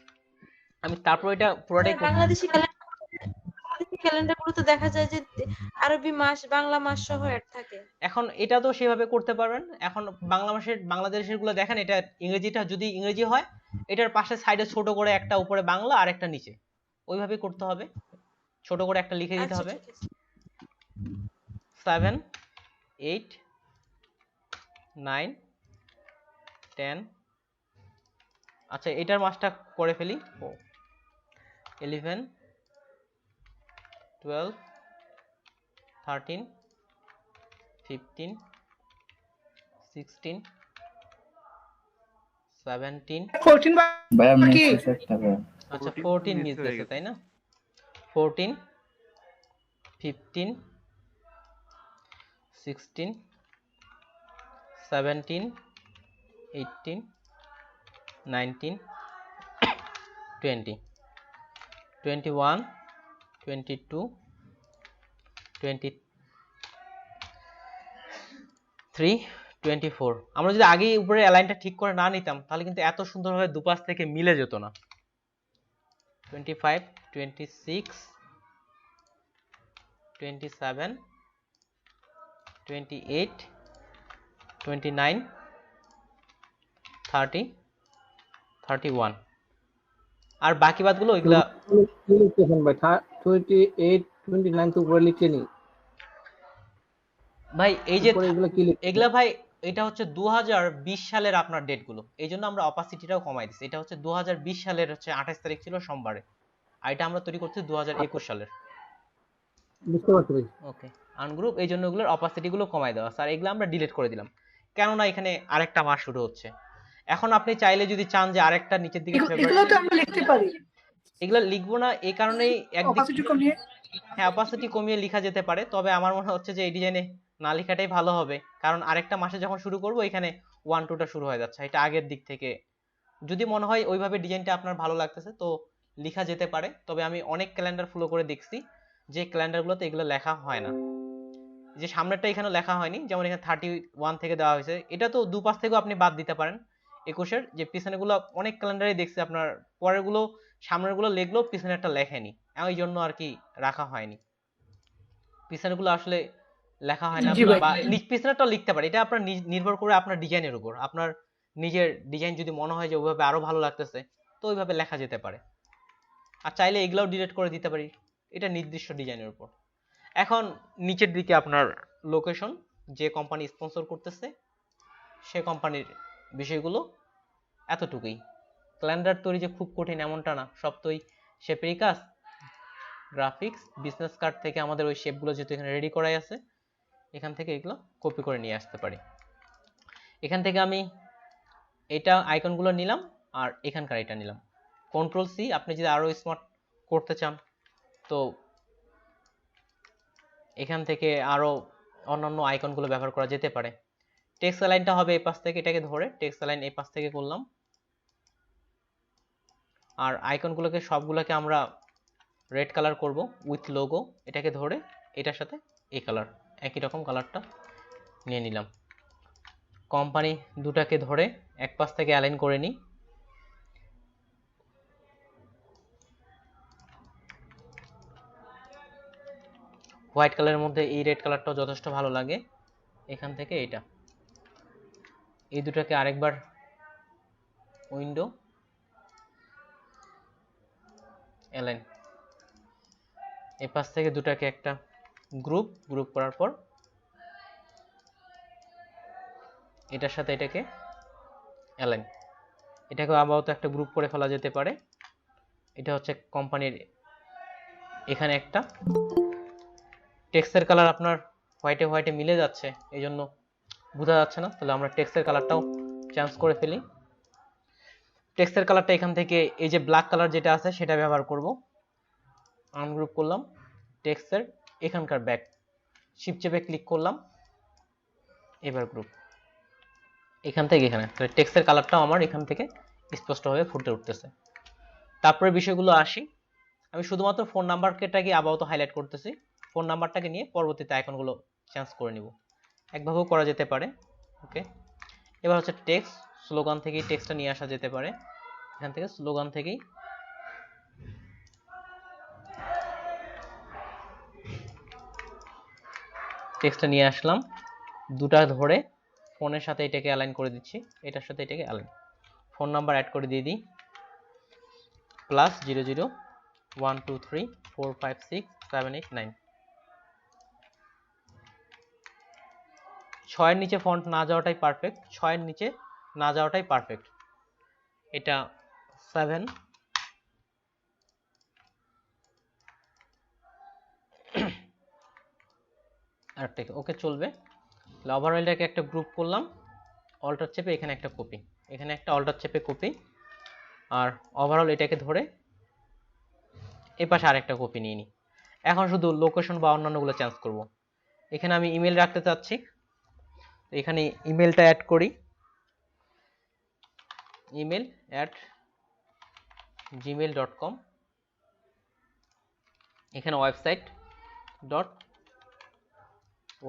আমি তারপর এটা পুরোটাই স্যার, বাংলাদেশি ক্যালেন্ডার গুলোতে দেখা যায় যে আরবি মাস বাংলা মাস সহ অ্যাড থাকে। এখন এটা তো সেভাবে করতে পারবেন। এখন বাংলাদেশের গুলো দেখেন, এটা ইংরেজিটা যদি ইংরেজি হয়, এটার পাশে সাইডে ছোট করে একটা উপরে বাংলা আর একটা নিচে, ওইভাবেই করতে হবে। ছোট করে একটা লিখে দিতে আচ্ছা হবে, ঠিক আছে 7, 8, 9, 10। আচ্ছা, এটার মাসটা করে ফেলি, 11, 12, 13, 15, 16, 17। 14 ভাইয়া বাকি। মেসেজ একটা ভাইয়া। আচ্ছা 14 14 miss মিস হয়ে গেছে, গেছে। তাই না? 14, 15, 16, 17, 18, 19, 20, 21, 22, 23, 24। আমরা যদি আগে উপরে অ্যালাইনটা ঠিক করে না নিতাম, তাহলে কিন্তু এত সুন্দরভাবে দুপাশ থেকে মিলে যেত না। 25, 26, 27, 28, 29, 30, 31। আর বাকি বাদগুলো ওইগুলা কি লিখতেছেন ভাই? 28, 29 তো উপরে লিখে নি। ভাই এই যে উপরে এগুলো কি লিখছেন? এগুলা ভাই, এটা হচ্ছে 2020 সালের আপনার ডেটগুলো, এই জন্য আমরা অপাসিটিটাও কমাই দিচ্ছি। এটা হচ্ছে 2020 সালের হচ্ছে 28 তারিখ ছিল সোমবারে, আর এটা আমরা তৈরি করছি 2021 সালের। বুঝতে পারছি ভাই। ওকে, আনগ্রুপ, এই জন্য এগুলোর অপাসিটি গুলো কমাই দেওয়া, আর এগুলো আমরা ডিলিট করে দিলাম, কেননা এখানে আরেকটা মাস শুরু হচ্ছে। এখন আপনি চাইলে যদি চান যে আরেকটা নিচের দিকে এগুলো তো আমরা লিখতে পারি এগুলো লিখবো না, এই কারণেই একদিক, অপাসিটি কমিয়ে। হ্যাঁ অপাসিটি কমিয়ে লেখা যেতে পারে, তবে আমার মনে হচ্ছে যে এই ডিজাইনে না লেখাটাই ভালো হবে, কারণ আরেকটা মাসে যখন শুরু করব এখানে 1-2টা শুরু হয়ে যাচ্ছে, এটা আগের দিক থেকে যদি মনে হয় ওইভাবে ডিজাইনটা আপনার ভালো লাগতেছে তো লেখা যেতে পারে। তবে আমি অনেক ক্যালেন্ডার ফলো করে দেখছি যে ক্যালেন্ডারগুলোতে এগুলো লেখা হয় না, যে সামনেরটা এখানে লেখা হয়নি, যেমন এখানে 31 থেকে দেওয়া হয়েছে, এটা তো দুপাশ থেকেও আপনি বাদ দিতে পারেন 21-এর, যে পিছনে গুলো অনেক ক্যালেন্ডারে দেখছি আপনার পরের গুলো সামনের গুলো লিখলো, পিছনেরটা লেখেনি, এই জন্য আর কি রাখা হয়নি। পিছনের গুলো আসলে লেখা হয় না, জি ভাই। বা পিছনেরটা লিখতে পারে, এটা আপনার নির্ভর করে আপনার ডিজাইনের উপর, আপনার নিজের ডিজাইন যদি মনে হয় যে ওইভাবে আরো ভালো লাগতেছে তো ওইভাবে লেখা যেতে পারে। আর চাইলে এগুলাও ডিলিট করে দিতে পারি, এটা নির্দিষ্ট ডিজাইনের উপর। এখন নিচের দিকে আপনার লোকেশন, যে কোম্পানি স্পন্সর করতেছে সে কোম্পানির বিষয়গুলো, এতটুকুই। ক্যালেন্ডার তৈরি যে খুব কঠিন এমনটা না, সব তো ওই শেপেরই কাজ। গ্রাফিক্স বিজনেস কার্ড থেকে আমাদের ওই শেপগুলো যেহেতু এখানে রেডি করাই আছে, এখান থেকে এগুলো কপি করে নিয়ে আসতে পারি। এখান থেকে আমি এটা আইকনগুলো নিলাম আর এখানকার এটা নিলাম, কন্ট্রোল-C। আপনি যদি আরো স্মার্ট করতে চান তো এখান থেকে আরো অন্যান্য আইকনগুলো ব্যবহার করা যেতে পারে। টেক্সট অ্যালাইনটা হবে এই পাশ থেকে, এটাকে ধরে টেক্সট অ্যালাইন এই পাশ থেকে করলাম, আর আইকনগুলোকে সবগুলোকে আমরা রেড কালার করব উইথ লোগো। এটাকে ধরে এটার সাথে এই কালার একই রকম কালারটা নিয়ে নিলাম। কোম্পানি দুটাকে ধরে এক পাশ থেকে অ্যালাইন করে নিই। হোয়াইট কালারের মধ্যে এই রেড কালারটাও যথেষ্ট ভালো লাগে। এখান থেকে এটা এই দুটাকে আরেকবার উইন্ডো অ্যালাইন, এই পাশ থেকে দুটাকে একটা গ্রুপ করার পর এটার সাথে এটাকে অ্যালাইন। এটাকে আপাতত একটা গ্রুপ করে ফেলা যেতে পারে। এটা হচ্ছে কোম্পানির, এখানে একটা টেক্সটের কালার আপনার হোয়াইটে মিলে যাচ্ছে, এই জন্য বোঝা যাচ্ছে না। তাহলে আমরা টেক্সটের কালারটাও চেঞ্জ করে ফেলি। টেক্সটের কালারটা এখান থেকে এই যে ব্ল্যাক কালার যেটা আছে সেটা ব্যবহার করব। আনগ্রুপ করলাম টেক্সটের এখানকার ব্যাক, শিফট চেপে ক্লিক করলাম, এবার গ্রুপ এখান থেকে এখানে। তাহলে টেক্সটের কালারটাও আমার এখান থেকে স্পষ্টভাবে ফুটে উঠতেছে। তারপরে বিষয়গুলো আসি। আমি শুধুমাত্র ফোন নাম্বারটাকে আপাতত হাইলাইট করতেছি। ফোন নাম্বারটাকে নিয়ে পরবর্তীতে আইকনগুলো চেঞ্জ করে নিব। একভাবেও করা যেতে পারে। ওকে, এবার হচ্ছে টেক্সট, স্লোগান থেকেই টেক্সটটা নিয়ে আসা যেতে পারে। এখান থেকে স্লোগান থেকেই টেক্সটটা নিয়ে আসলাম, দুটা ধরে ফোনের সাথে এটাকে অ্যালাইন করে দিচ্ছি, এটার সাথে এটাকে অ্যালাইন। ফোন নাম্বার অ্যাড করে দিয়ে দিই +0012345678 9। 6 এর নিচে ফন্ট না যাওয়াটাই পারফেক্ট, 6 এর নিচে না যাওয়াটাই পারফেক্ট। এটা 7 আরেকটা ওকে চলবে। ওভারঅলটাকে একটা গ্রুপ করলাম, অল্টার চেপে এখানে একটা কপি, এখানে একটা অল্টার চেপে কপি, আর ওভারঅল এটাকে ধরে এই পাশে আরেকটা কপি নিয়ে নিই। এখন শুধু লোকেশন বা অন্যান্যগুলো চেঞ্জ করব। এখানে আমি ইমেল রাখতে চাচ্ছি, এখানে ইমেলটা অ্যাড করি, email@gmail.com। এখানে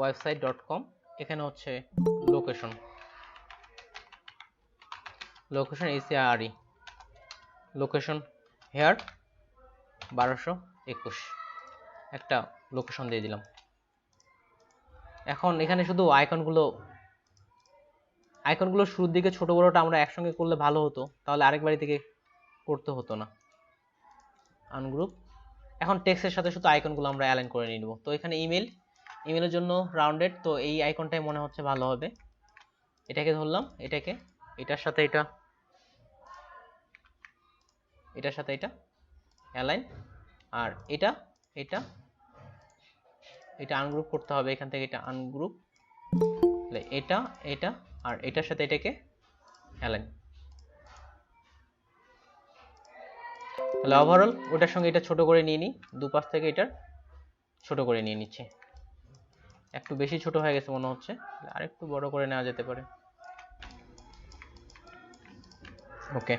website.com। এখানে হচ্ছে লোকেশন ACRE, লোকেশন হেয়ার 1221 একটা লোকেশন দিয়ে দিলাম। এখন এখানে শুধু আইকনগুলো শুরুর দিকে ছোট বড়টা আমরা একসঙ্গে করলে ভালো হতো, তাহলে আরেকবারই থেকে করতে হতো না। আনগ্রুপ। এখন টেক্সটের সাথে শুধু আইকনগুলো আমরা অ্যালাইন করে নিয়ে নেব। তো এখানে ইমেলের জন্য রাউন্ডেড, তো এই আইকনটাই মনে হচ্ছে ভালো হবে। এটাকে ধরলাম, এটাকে এটার সাথে এটার সাথে এটা অ্যালাইন, আর এটা আনগ্রুপ করতে হবে। এখান থেকে এটা আনগ্রুপ, এটা আর এটার সাথে এটাকে অ্যালাইন। তাহলে ওভারঅল ওটার সঙ্গে এটা ছোট করে নিয়ে নিই, দুপাশ থেকে এটা ছোট করে নিয়ে নিচ্ছি। একটু বেশি ছোট হয়ে গেছে মনে হচ্ছে, আরেকটু বড় করে নেওয়া যেতে পারে। ওকে,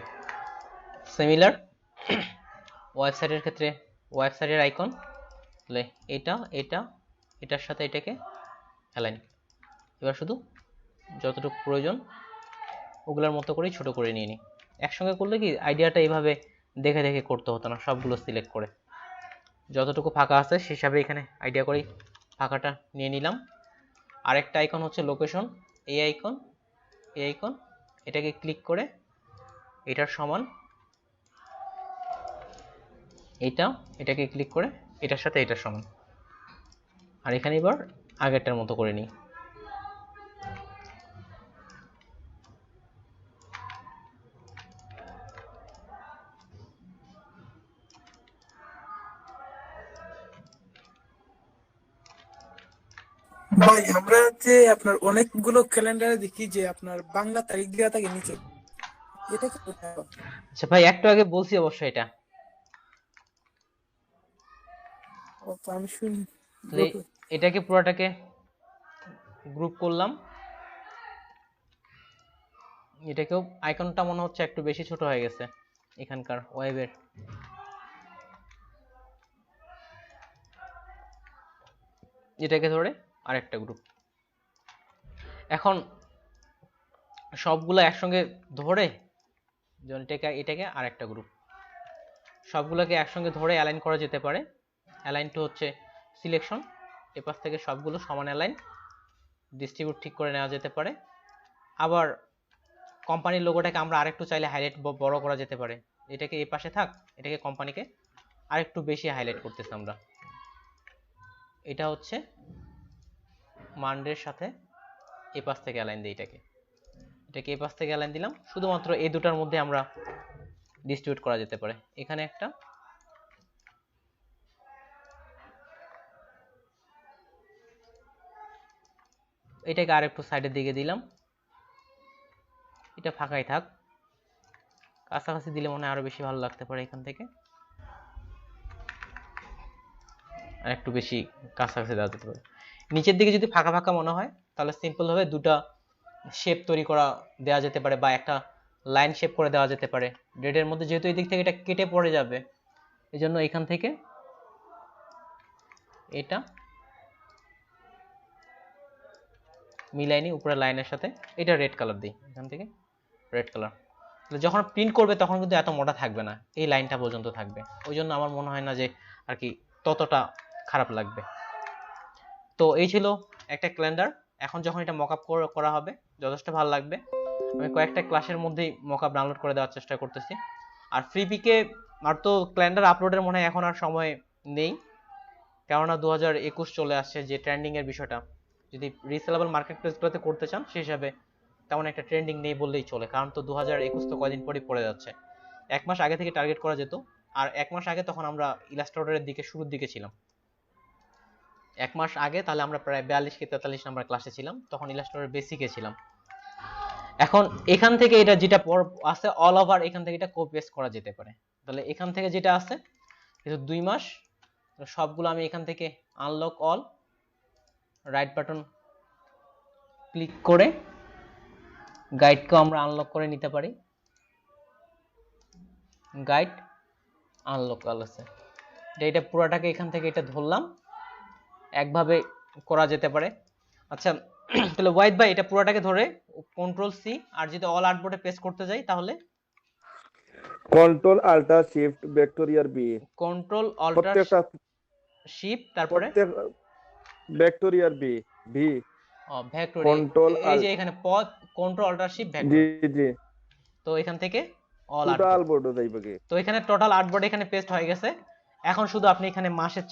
সিমিলার ওয়েবসাইটের ক্ষেত্রে ওয়েবসাইটের আইকন, তাহলে এটার সাথে এটাকে অ্যালাইন। এবার শুধু যতটুকু প্রয়োজন ওগুলোর মতো করেই ছোট করে নিয়ে নিই। একসঙ্গে করলে কি আইডিয়াটা এইভাবে দেখে দেখে করতে হতো না, সবগুলো সিলেক্ট করে যতটুকু ফাঁকা আছে সে হিসাবে এখানে আইডিয়া করেই ফাঁকাটা নিয়ে নিলাম। আরেকটা আইকন হচ্ছে লোকেশন, এই আইকন এটাকে ক্লিক করে এটার সমান এটাকে ক্লিক করে এটার সাথে এটার সমান, আর এখানে এবার আগেরটার মতো করে নিই। ভাই আমরা যে আপনার অনেকগুলো ক্যালেন্ডারে দেখি যে আপনার বাংলা তারিখ দেওয়া থাকে নিচে, এটা কি কোথায় পাবো? আচ্ছা ভাই, একটু আগে বলছি অবশ্য এটা। ও তো আমি শুনি। তাহলে এটাকে পুরোটাকে গ্রুপ করলাম, এটাকেও আইকনটা মনে হচ্ছে একটু বেশি ছোট হয়ে গেছে, এখানকার ওয়েবের এটাকে ধরে আরেকটা গ্রুপ। এখন সবগুলো একসঙ্গে ধরে যেমন এটাকে আরেকটা গ্রুপ, সবগুলোকে একসঙ্গে ধরে অ্যালাইন করা যেতে পারে। অ্যালাইন টু হচ্ছে সিলেকশন, এপাশ থেকে সবগুলো সমান অ্যালাইন, ডিস্ট্রিবিউট ঠিক করে নেওয়া যেতে পারে। আবার কোম্পানির লোগোটাকে আমরা আরেকটু চাইলে হাইলাইট বড় করা যেতে পারে। এটাকে এই পাশে থাক, এটাকে কোম্পানিকে আরেকটু বেশি হাইলাইট করতেছি আমরা। এটা হচ্ছে মান্ডের সাথে এই পাশ থেকে অ্যালাইন দিই, এটাকে এই পাশ থেকে অ্যালাইন দিলাম। শুধুমাত্র এই দুটার মধ্যে আমরা ডিস্ট্রিবিউট করা যেতে পারে। এখানে একটা, এটাকে আরেকটু সাইডের দিকে দিলাম, এটা ফাঁকাই থাক, কাছাকাছি দিলে মনে হয় আরো বেশি ভালো লাগতে পারে। এখান থেকে আর একটু বেশি কাছাকাছি দেওয়া যেতে পারে। নিচের দিকে যদি ফাঁকা ফাঁকা মনে হয় তাহলে সিম্পল ভাবে দুটা শেপ তৈরি করা দেওয়া যেতে পারে, বা একটা লাইন শেপ করে দেওয়া যেতে পারে। ডেটের মধ্যে যেহেতু এই দিক থেকে এটা কেটে পড়ে যাবে, এই জন্য এখান থেকে এটা মিলাইনি উপরের লাইনের সাথে, এটা রেড কালার দিই, এখান থেকে রেড কালার। যখন প্রিন্ট করবে তখন কিন্তু এত মোটা থাকবে না, এই লাইনটা পর্যন্ত থাকবে। ওই জন্য আমার মনে হয় না যে আর কি ততটা খারাপ লাগবে। তো এই ছিল একটা ক্যালেন্ডার। এখন যখন এটা মকআপ করা হবে যথেষ্ট ভালো লাগবে। আমি কয়েকটা ক্লাসের মধ্যেই মকআপ ডাউনলোড করে দেওয়ার চেষ্টা করতেছি। আর ফ্রিপিকে আর তো ক্যালেন্ডার আপলোডের মনে হয় এখন আর সময় নেই, কেননা 2021 চলে আসছে, যে ট্রেন্ডিং এর বিষয়টা যদি রিসেলেবল মার্কেট প্লেসগুলোতে করতে চান সেই হিসাবে তেমন একটা ট্রেন্ডিং নেই বললেই চলে। কারণ তো 2021 তো কয়দিন পরই পড়ে যাচ্ছে। 1 মাস আগে থেকে টার্গেট করা যেত, আর 1 মাস আগে তখন আমরা ইলাস্ট্রেটরের দিকে শুরুর দিকে ছিলাম। 1 মাস আগে তাহলে আমরা প্রায় 42 কি 43 নাম্বার ক্লাসে ছিলাম, তখন ইলাস্ট্রেটরের বেসিকে ছিলাম। এখন এখান থেকে এটা যেটা আছে অল ওভার, এখান থেকে এটা কপি পেস্ট করা যেতে পারে। তাহলে এখান থেকে যেটা আছে এটা 2 মাস, সবগুলো আমি এখান থেকে unlock all, right button click করে গাইডকেও আমরা আনলক করে নিতে পারি। গাইড আনলক অল আছে, এটা পুরোটাকে এখান থেকে এটা ধরলাম, একভাবে করা যেতে পারে। আচ্ছা তাহলে ওয়াইড বাই এটা পুরোটাকে ধরে কন্ট্রোল সি, আর যদি অল আর্টবোর্ডে পেস্ট করতে যাই তাহলে কন্ট্রোল আল্টার শিফট ভেক্টরিয়ার বি, কন্ট্রোল অল্টার শিফট তারপরে ভেক্টরিয়ার বি ভি ভেক্টর, কন্ট্রোল এই যে এখানে পদ কন্ট্রোল অল্টার শিফট ভেক্টর। জি জি, তো এখান থেকে অল টোটাল বোর্ড যাইবে কি। তো এখানে টোটাল আর্টবোর্ড এখানে পেস্ট হয়ে গেছে। এখন শুধু আপনি এখানে মাসের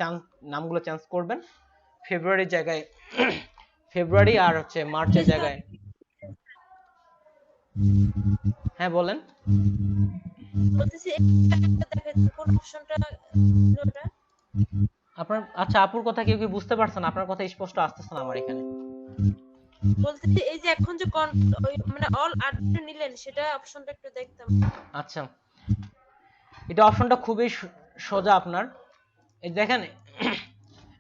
নামগুলো চেঞ্জ করবেন। ফেব্রুয়ারির জায়গায় ফেব্রুয়ারি, আর হচ্ছে মার্চের জায়গায়, হ্যাঁ বলেন। বলতেছি কোন অপশনটা ওটা আপনার আচ্ছা আপুর কথা কেউ কি বুঝতে পারছেন? আপনার কথা স্পষ্ট আসতেছে না আমার এখানে। বলতেছি এই যে এখন যে মানে অল আর্টবোর্ড নিলেন সেটা অপশনটা একটু দেখতাম। আচ্ছা এটা অপশনটা খুবই সোজা আপনার। এই দেখেন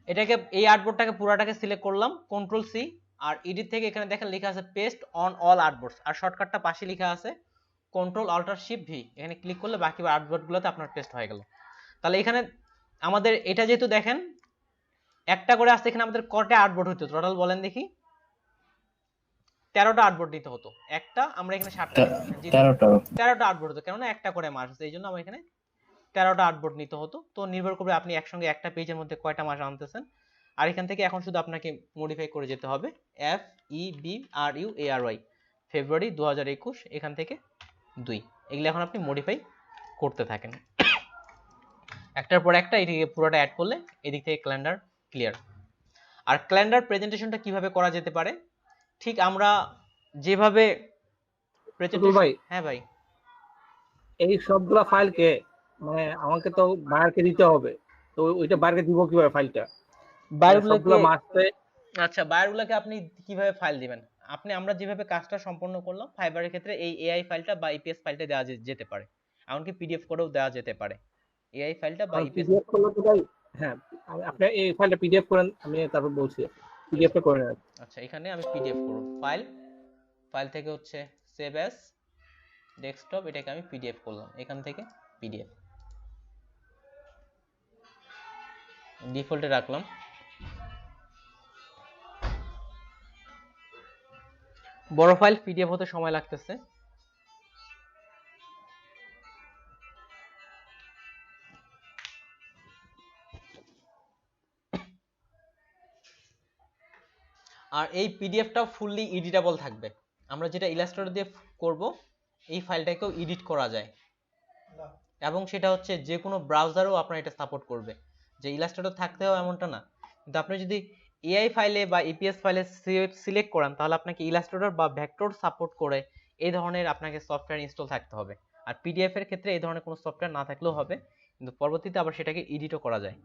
এটাকে এই আর্টবোর্ডটাকে পুরাটাকে সিলেক্ট করলাম, কন্ট্রোল সি, আর এডিট থেকে এখানে দেখেন লেখা আছে পেস্ট অন অল আর্টবোর্ডস, আর শর্টকাটটা পাশে লেখা আছে কন্ট্রোল অল্টার শিফট ভি। এখানে ক্লিক করলে বাকি আর্টবোর্ডগুলোতে আপনার পেস্ট হয়ে গেল। তাহলে এখানে আমাদের এটা যেহেতু দেখেন একটা করে আসছে, এখানে আমাদের কয়টা আর্টবোর্ড হতো টোটাল বলেন দেখি? 13টা আর্টবোর্ড নিতে হতো। একটা আমরা এখানে 13টা আর্টবোর্ড হতো, কেননা একটা করে মাস আছে, এই জন্য আমরা এখানে 13টা আর্টবোর্ড নিতে হতো। তো নির্ভর করবে আপনি একসঙ্গে একটা পেজের মধ্যে কয়টা মাস আনতেছেন। আর এখান থেকে এখন শুধু আপনাকে মডিফাই করে যেতে হবে, FEBRUARY ফেব্রুয়ারি 2021, এখান থেকে 2, এগুলো এখন আপনি মডিফাই করতে থাকেন একটার পর একটা। এদিকে পুরোটা অ্যাড করলে এদিক থেকে ক্যালেন্ডার ক্লিয়ার। আর ক্যালেন্ডার প্রেজেন্টেশনটা কিভাবে করা যেতে পারে, ঠিক আমরা যেভাবে ভাই, হ্যাঁ ভাই, এই সবগুলা ফাইলকে মানে আমাকে তো বাইরকে দিতে হবে, তো ওইটা বাইরকে দিব কিভাবে ফাইলটা? সবগুলা মাসে আচ্ছা বায়ারগুলোকে আপনি কিভাবে ফাইল দিবেন? আমরা যেভাবে কাজটা সম্পন্ন করলাম ফাইবারের ক্ষেত্রে এই এআই ফাইলটা বা ইপিএস ফাইলটা দেওয়া যেতে পারে, এমনকি পিডিএফ করেও দেওয়া যেতে পারে এআই ফাইলটা বা ইপিএস। পিডিএফ করলে তো ভাই, হ্যাঁ আপনি এই ফাইলটা পিডিএফ করেন, আমি তারপর বলছি পিডিএফটা করে নেন। আচ্ছা এখানে আমি পিডিএফ করব, ফাইল থেকে হচ্ছে সেভ অ্যাজ, ডেস্কটপ, এটাকে আমি পিডিএফ করলাম, এখান থেকে পিডিএফ ডিফল্টে রাখলাম। বড় ফাইল পিডিএফ হতে সময় লাগতেছে। আর এই পিডিএফটা ফুললি এডিটেবল থাকবে। আমরা যেটা ইলাস্ট্রেটর দিয়ে করব, এই ফাইলটাকেও এডিট করা যায়, এবং সেটা হচ্ছে যে কোনো ব্রাউজারও আপনার এটা সাপোর্ট করবে। যে ইলাস্ট্রেটর থাকতে হবে এমনটা না, কিন্তু আপনি যদি এআই ফাইলে বা ইপিএস ফাইলে সিলেক্ট করেন, তাহলে আপনাকে ইলাস্ট্রেটর বা ভেক্টর সাপোর্ট করে এই ধরনের আপনাকে সফটওয়্যার ইনস্টল থাকতে হবে। আর পিডিএফ এর ক্ষেত্রে এই ধরনের কোনো সফটওয়্যার না থাকলেও হবে, কিন্তু পরবর্তীতে আবার সেটাকে এডিটও করা যায়।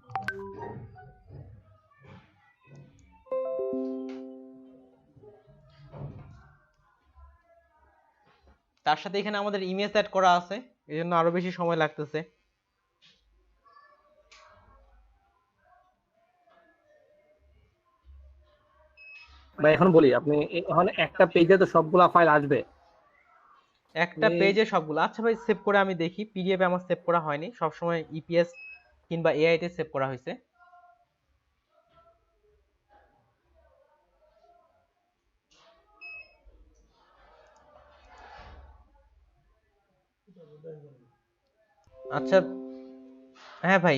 তার সাথে এখানে আমাদের ইমেজ অ্যাড করা আছে, এই জন্য আরো বেশি সময় লাগতেছে। ভাই এখন বলি, আপনি এখন একটা পেজে তো সবগুলা ফাইল আসবে? একটা পেজে সবগুলো? আচ্ছা ভাই, সেভ করে আমি দেখি। পিডিএফ এ আমার সেভ করা হয়নি, সবসময় ইপিএস কিংবা এআই তে সেভ করা হয়েছে। আচ্ছা, হ্যাঁ ভাই।